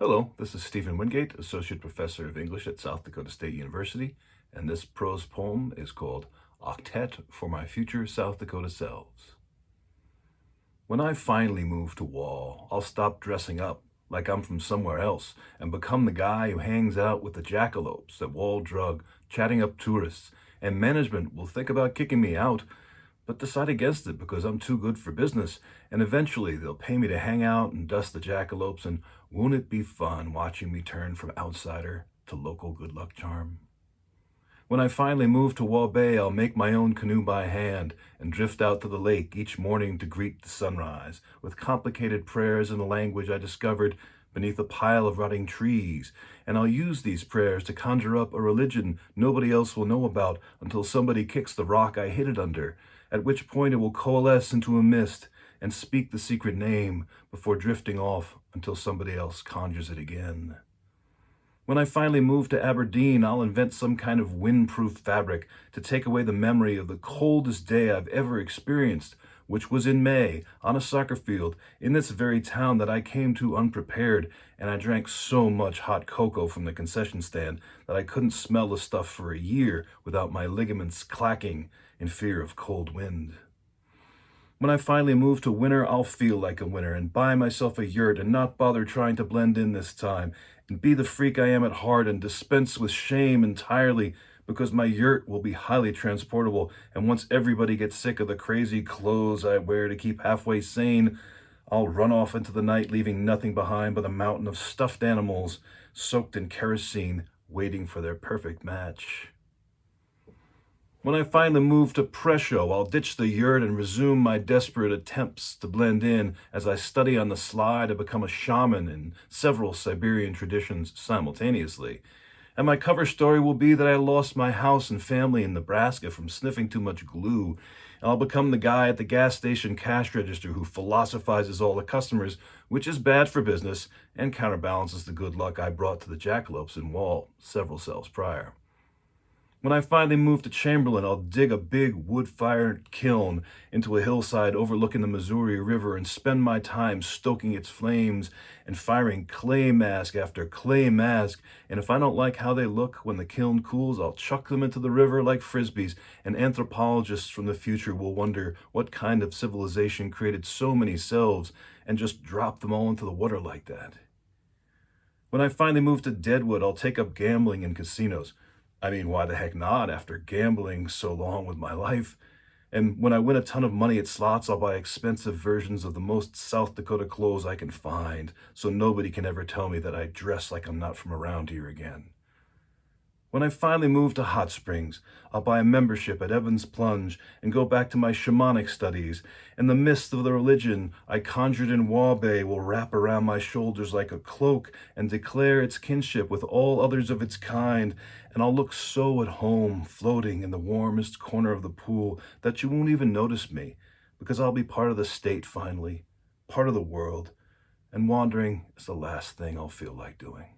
Hello, this is Stephen Wingate, Associate Professor of English at South Dakota State University, and this prose poem is called Octet for My Future South Dakota Selves. When I finally move to Wall, I'll stop dressing up like I'm from somewhere else and become the guy who hangs out with the jackalopes at Wall Drug, chatting up tourists, and management will think about kicking me out, but decide against it because I'm too good for business, and eventually they'll pay me to hang out and dust the jackalopes, and won't it be fun watching me turn from outsider to local good luck charm? When I finally move to Wall Bay, I'll make my own canoe by hand and drift out to the lake each morning to greet the sunrise with complicated prayers in a language I discovered beneath a pile of rotting trees, and I'll use these prayers to conjure up a religion nobody else will know about until somebody kicks the rock I hid it under, at which point it will coalesce into a mist and speak the secret name before drifting off until somebody else conjures it again. When I finally move to Aberdeen, I'll invent some kind of windproof fabric to take away the memory of the coldest day I've ever experienced, which was in May, on a soccer field, in this very town that I came to unprepared, and I drank so much hot cocoa from the concession stand that I couldn't smell the stuff for a year without my ligaments clacking in fear of cold wind. When I finally move to winter, I'll feel like a winner and buy myself a yurt and not bother trying to blend in this time and be the freak I am at heart and dispense with shame entirely because my yurt will be highly transportable, and once everybody gets sick of the crazy clothes I wear to keep halfway sane, I'll run off into the night leaving nothing behind but a mountain of stuffed animals soaked in kerosene waiting for their perfect match. When I finally move to Presho, I'll ditch the yurt and resume my desperate attempts to blend in as I study on the sly to become a shaman in several Siberian traditions simultaneously. And my cover story will be that I lost my house and family in Nebraska from sniffing too much glue. And I'll become the guy at the gas station cash register who philosophizes all the customers, which is bad for business and counterbalances the good luck I brought to the jackalopes in Wall several cells prior. When I finally move to Chamberlain, I'll dig a big wood-fired kiln into a hillside overlooking the Missouri River and spend my time stoking its flames and firing clay mask after clay mask. And if I don't like how they look when the kiln cools, I'll chuck them into the river like frisbees, and anthropologists from the future will wonder what kind of civilization created so many selves and just dropped them all into the water like that. When I finally move to Deadwood, I'll take up gambling in casinos. I mean, why the heck not after gambling so long with my life? And when I win a ton of money at slots, I'll buy expensive versions of the most South Dakota clothes I can find, so nobody can ever tell me that I dress like I'm not from around here again. When I finally move to Hot Springs, I'll buy a membership at Evans Plunge and go back to my shamanic studies, and the mist of the religion I conjured in Waubay will wrap around my shoulders like a cloak and declare its kinship with all others of its kind, and I'll look so at home, floating in the warmest corner of the pool, that you won't even notice me, because I'll be part of the state finally, part of the world, and wandering is the last thing I'll feel like doing.